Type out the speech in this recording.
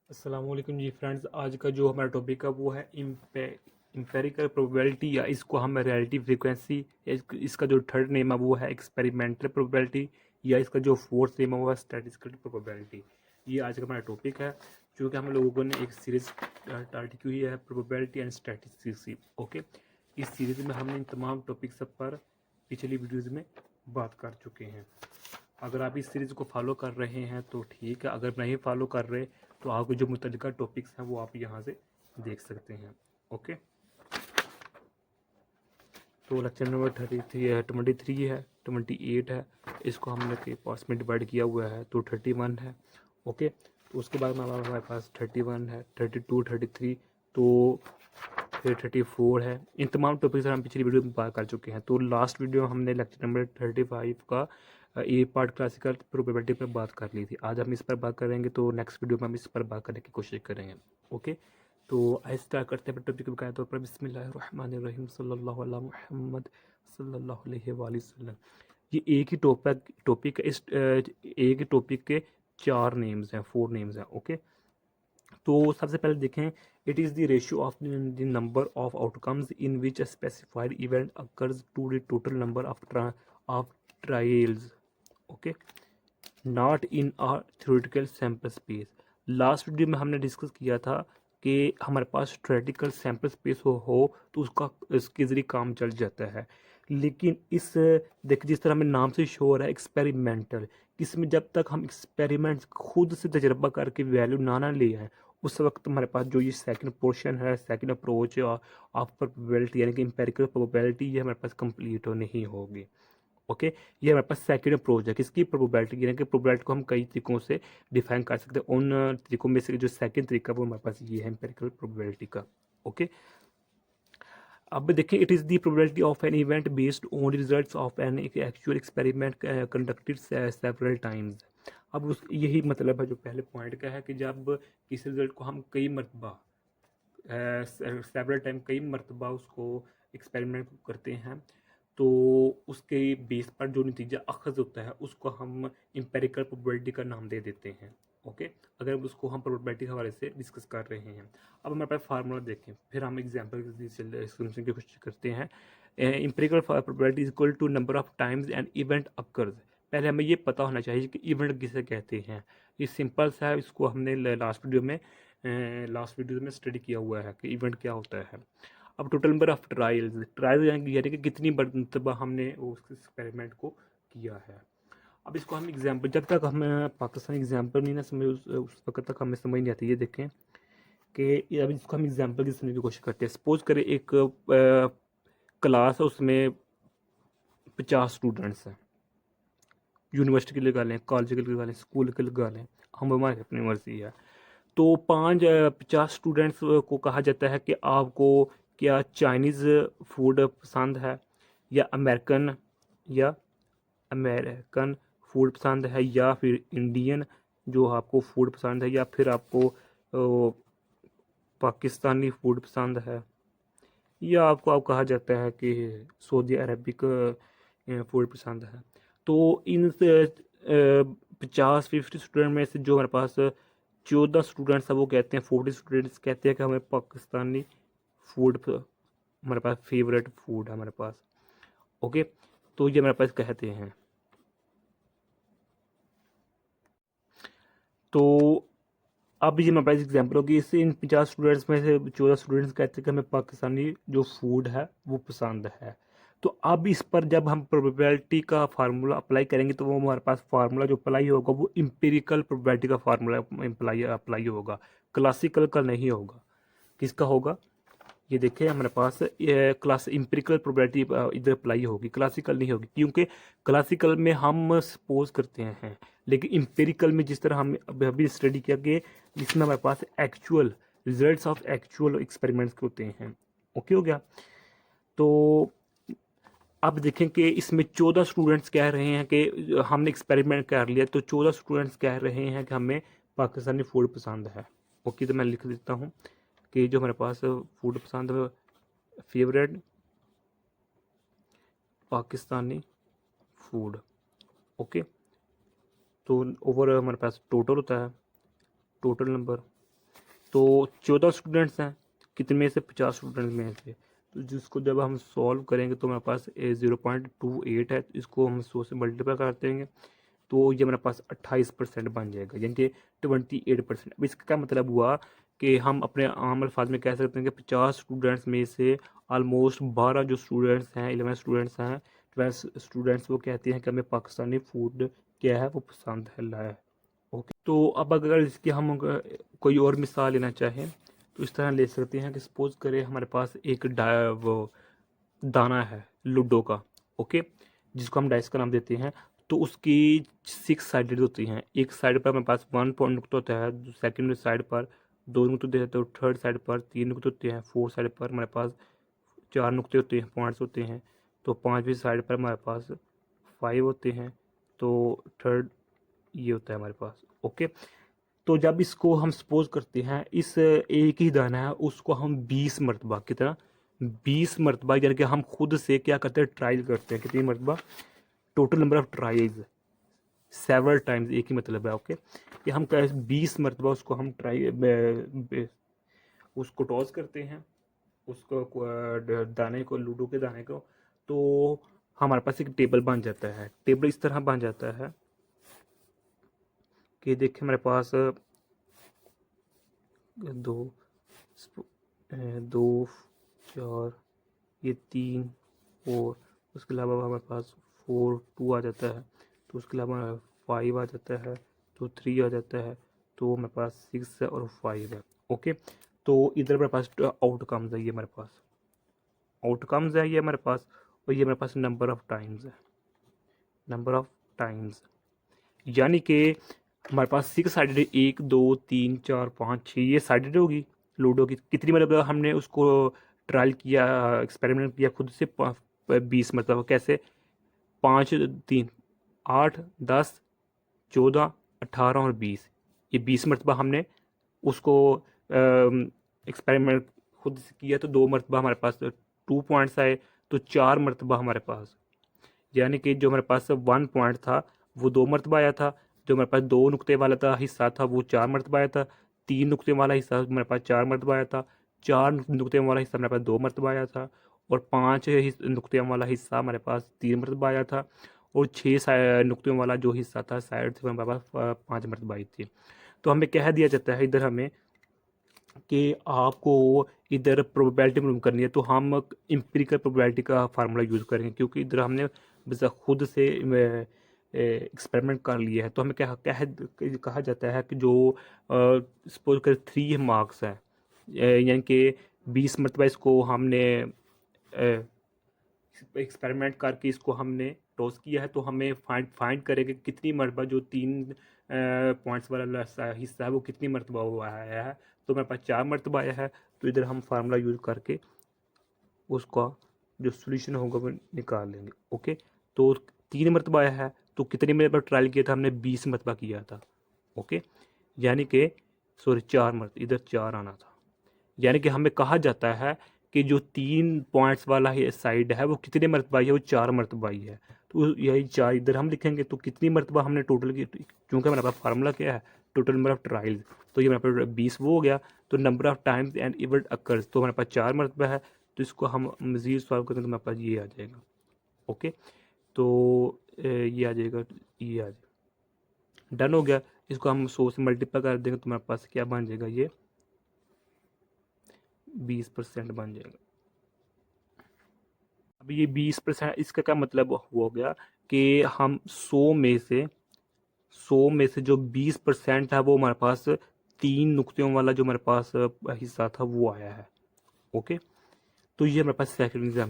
अस्सलाम वालेकुम जी फ्रेंड्स। आज का जो हमारा टॉपिक है वो है इम्पेरिकल प्रोबेबिलिटी, या इसको हम रियलिटी फ्रीक्वेंसी, इसका जो थर्ड नेम है वो है एक्सपेरिमेंटल प्रोबेबिलिटी, या इसका जो फोर्थ नेम है वो है स्टैटिस्टिकल प्रोबेबिलिटी। ये आज का हमारा टॉपिक है, जो कि हम लोगों ने एक सीरीज स्टार्ट की हुई है, प्रोबेबिलिटी एंड स्टैटिस्टिक्स। ओके, इस सीरीज में हमने इन तमाम टॉपिक्स पर पिछली वीडियोज़ में बात कर चुके हैं। अगर आप इस सीरीज़ को फॉलो कर रहे हैं तो ठीक है, अगर नहीं फॉलो कर रहे तो आपको जो मुतल्लिका टॉपिक्स हैं वो आप यहाँ से देख सकते हैं। ओके, तो लेक्चर नंबर 33 है, 23 है, 28 है, इसको हमने के पास में डिवाइड किया हुआ है तो 31 है। ओके, तो उसके बाद में हमारे पास 31 है, 32, 33, तो फिर 34 है। इन तमाम टॉपिक्स हम पिछली वीडियो में बात कर चुके हैं। तो लास्ट वीडियो में हमने लेक्चर नंबर 35 का ए पार्ट क्लासिकल प्रोबेबिलिटी पर बात कर ली थी। आज हम इस पर बात करेंगे, तो नेक्स्ट वीडियो में हम इस पर बात करने की कोशिश करेंगे। ओके, तो आइए स्टार्ट करते हैं टॉपिक के तौर पर। बिस्मिल्लाहिर्रहमानिर्रहीम, सल्लल्लाहु अला मुहम्मद सल्लल्लाहु अलैहि वसल्लम। ये एक ही टॉपिक इस एक ही टॉपिक के 4 नेम्स हैं। ओके, तो सबसे पहले देखें, it is the ratio of the number of outcomes in which a specified event occurs to the total number of trials. Okay, not in a theoretical sample space. Last video में हमने discuss किया था कि हमारे पास theoretical sample space हो तो उसका इसके ज़रिए काम चल जाता है। लेकिन इस देखिए, जिस तरह हमें नाम से शो हो रहा है एक्सपेरिमेंटल, इसमें जब तक हम एक्सपेरिमेंट्स खुद से तजर्बा करके वैल्यू ना ले आए, उस वक्त हमारे पास जो ये सेकंड पोर्शन है, सेकंड अप्रोच ऑफ प्रोबेबिलिटी यानी कि एम्पेरिकल प्रोबेबिलिटी, ये हमारे पास कंप्लीट नहीं होगी। ओके, ये हमारे पास सेकंड अप्रोच है किसकी, प्रोबेबिलिटी, यानी कि प्रोबेबिलिटी को हम कई तरीकों से डिफाइन कर सकते हैं। उन तरीकों में से जो सेकंड तरीका वो हमारे पास ये है, एम्पेरिकल प्रोबेबिलिटी का। ओके, अब देखिए, it is the probability of an event based on results of an actual experiment conducted several times. अब उस यही मतलब है जो पहले पॉइंट का है कि जब किसी रिजल्ट को हम कई मरतबा सेवरल टाइम कई मरतबा उसको एक्सपेरिमेंट करते हैं, तो उसके बेस पर जो नतीजा अखज़ होता है उसको हम इंपेरिकल प्रोबेबिलिटी का नाम दे देते हैं। ओके, अगर उसको हम प्रोबेबिलिटी के हवाले से डिस्कस कर रहे हैं। अब हमारे पास फार्मूला देखें, फिर हम एग्जाम्पल समझने की कोशिश करते हैं। Empirical probability is equal to number of times and event occurs. पहले हमें ये पता होना चाहिए कि इवेंट किसे कहते हैं। ये सिंपल सा है, इसको हमने लास्ट वीडियो में स्टडी किया हुआ है कि इवेंट क्या होता है। अब टोटल नंबर ऑफ ट्रायल्स यानी कि कितनी मरतबा हमने उस एक्सपेरिमेंट को किया है। अब इसको हम एग्जाम्पल, जब तक हमें पाकिस्तानी एग्जाम्पल नहीं ना समझ, उस वक्त तक हमें समझ नहीं आती। ये देखें कि अब इसको हम एग्जाम्पल की समझने की कोशिश करते हैं। सपोज करें एक क्लास है, उसमें 50 स्टूडेंट्स हैं। यूनिवर्सिटी के लगा लें, कॉलेज के लगा लें, स्कूल के लगा लें, हम हमारी अपनी मर्जी है। तो 50 स्टूडेंट्स को कहा जाता है कि आपको क्या चाइनीज़ फूड पसंद है, या या अमेरिकन फूड पसंद है, या फिर इंडियन जो आपको फूड पसंद है, या फिर आपको पाकिस्तानी फूड पसंद है, या आपको अब कहा जाता है कि सऊदी अरबिक फूड पसंद है। तो इन 50-50 स्टूडेंट में से जो हमारे पास 14 स्टूडेंट्स हैं वो कहते हैं, 40 स्टूडेंट्स कहते हैं कि हमें पाकिस्तानी फूड हमारे पास फेवरेट फूड है हमारे पास। ओके, तो ये हमारे पास कहते हैं। तो अब ये हमारे पास एग्जाम्पल होगी, इससे इन 50 स्टूडेंट्स में से 14 स्टूडेंट्स कहते हैं कि हमें पाकिस्तानी जो फूड है वो पसंद है। तो अब इस पर जब हम प्रोबेबिलिटी का फार्मूला अप्लाई करेंगे, तो वो हमारे पास फार्मूला जो अप्लाई होगा वो इंपेरिकल प्रोबेबिलिटी का फार्मूला अप्लाई होगा, क्लासिकल का नहीं होगा। किसका होगा, ये देखिए हमारे पास ये क्लास इंपेरिकल प्रोबेबिलिटी इधर अप्लाई होगी, क्लासिकल नहीं होगी, क्योंकि क्लासिकल में हम सपोज करते हैं, लेकिन इंपेरिकल में जिस तरह हम अभी स्टडी किया कि इसमें हमारे पास actual results of actual experiments होते हैं। ओके हो गया। तो अब देखें कि इसमें 14 स्टूडेंट्स कह रहे हैं कि हमने एक्सपेरिमेंट कर लिया, तो 14 स्टूडेंट्स कह रहे हैं कि हमें पाकिस्तानी फूड पसंद है। ओके, तो मैं लिख देता हूँ कि जो हमारे पास फूड पसंद है, फेवरेट पाकिस्तानी फूड। ओके, तो ओवर हमारे पास टोटल होता है, टोटल नंबर तो 14 स्टूडेंट्स हैं, कितने में से 50 स्टूडेंट्स में से, तो जिसको जब हम सॉल्व करेंगे तो हमारे पास 0.28 है, तो इसको हम 100 से मल्टीप्लाई कर देंगे तो ये हमारे पास 28% बन जाएगा, यानी कि 28%। अब इसका क्या मतलब हुआ कि हम अपने आम अल्फाज में कह सकते हैं कि 50 स्टूडेंट्स में से ऑलमोस्ट 12 जो स्टूडेंट्स हैं, 11 स्टूडेंट्स हैं, 12 स्टूडेंट्स वो कहते हैं कि हमें पाकिस्तानी फूड क्या है वो पसंद है, लाया है। ओके, तो अब अगर इसकी हम कोई और मिसाल लेना चाहें तो इस तरह ले सकते हैं कि सपोज करें हमारे पास एक वो दाना है लूडो का, ओके, जिसको हम डाइस का नाम देते हैं। तो उसकी 6 साइडेड होती हैं, एक साइड पर हमारे पास 1 पॉइंट नुकता होता है, सेकंड साइड पर 2 नुकते होते हैं, तो थर्ड साइड पर 3 नुकते होते हैं, फोर्थ साइड पर हमारे पास 4 नुकते होते हैं, पॉइंट्स होते हैं, तो पाँचवीं साइड पर हमारे पास 5 होते हैं, तो थर्ड ये होता है हमारे पास। ओके, तो जब इसको हम सपोज करते हैं इस एक ही दाना है उसको हम 20 मरतबा कितना 20 मरतबा, यानी कि हम खुद से क्या करते हैं, ट्रायल करते हैं, कितनी मरतबा, total number of trials, several times, एक ही मतलब है। ओके, कि हम 20 मरतबा उसको हम उसको टॉस करते हैं, उसको दाने को, लूडो के दाने को, तो हमारे पास एक टेबल बन जाता है। टेबल इस तरह बन जाता है कि देखिए हमारे पास दो दो 4, ये 3 और उसके अलावा हमारे पास 4 2 आ जाता है, तो उसके अलावा 5 आ जाता है, तो 3 आ जाता है, तो हमारे पास 6 है और 5 है। ओके, तो इधर हमारे पास आउटकम्स है, ये हमारे पास आउटकम्स है, ये हमारे पास, और ये हमारे पास नंबर ऑफ टाइम्स है, नंबर ऑफ टाइम्स, यानी कि हमारे पास 6 साइडेड, 1 2 3 4 5 6, ये साइडेड होगी लूडो की, कितनी मतलब हमने उसको ट्रायल किया, एक्सपेरिमेंट किया खुद से 20 मतलब कैसे, 5 3 8 10 14 18 और 20, ये 20 मरतबा हमने उसको एक्सपेरिमेंट खुद से किया, तो 2 मरतबा हमारे पास 2 पॉइंट्स आए, तो 4 मरतबा हमारे पास, यानी कि जो हमारे पास 1 पॉइंट था वो 2 मरतबा आया था, जो हमारे पास 2 नुक्ते वाला था हिस्सा था वो 4 मरतबा आया था, 3 नुक्ते वाला हिस्सा हमारे पास 4 मरतबा आया था, 4 नुक्ते वाला हिस्सा हमारे पास 2 मरतबा आया था, और 5 नुक्ते वाला हिस्सा हमारे पास 3 मरतबा आया था, और 6 नुक्ते वाला जो हिस्सा था साइड से हमारे पास 5 मरतबा आई थी। तो हमें कह दिया जाता है इधर हमें कि आपको इधर प्रोबेबिलिटी मालूम करनी है, तो हम एम्पिरिकल प्रोबेबिलिटी का फार्मूला यूज़ करेंगे, क्योंकि इधर हमने बस खुद से एक्सपेरिमेंट कर लिया है। तो हमें क्या कहा जाता है कि जो सपोज कर 3 मार्क्स है, यानी कि 20 मरतबा इसको हमने एक्सपेरिमेंट करके इसको हमने टॉस किया है, तो हमें फाइंड करेंगे कितनी मरतबा जो 3 पॉइंट्स वाला हिस्सा है वो कितनी मरतबा हुआ आया है, तो मेरे पास 4 मरतबा आया है, तो इधर हम फार्मूला यूज़ करके उसका जो सोल्यूशन होगा वो निकाल लेंगे। ओके, तो 3 मरतबा आया है, तो कितनी मरतबा ट्रायल किया था हमने, 20 मरतबा किया था। ओके, यानी कि सॉरी 4 मरतबा, इधर 4 आना था, यानी कि हमें कहा जाता है कि जो 3 पॉइंट्स वाला है साइड है वो कितने मरतबा है, वो 4 मरतबा ही है, तो यही 4 इधर हम लिखेंगे, तो कितनी मरतबा हमने टोटल की, क्योंकि हमारे पास फार्मूला क्या है, टोटल नंबर ऑफ ट्रायल्स, तो ये हमारे पास 20 वो हो गया, तो number of times and event occurs, तो हमारे पास 4 मरतबा है, तो इसको हम मज़ीद सॉल्व करेंगे तो हमारे पास ये आ जाएगा। ओके, तो ये आ जाएगा, ये आ जाएगा, डन हो गया। इसको हम 100 से मल्टीप्लाई कर देंगे तो हमारे पास क्या बन जाएगा, ये 20% बन जाएगा। अब ये 20%, इसका क्या मतलब हो गया कि हम 100 में से जो 20% है वो हमारे पास 3 नुक्तियों वाला जो हमारे पास हिस्सा था वो आया है। ओके, तो ये हमारे पास सेकंड एग्जाम्पल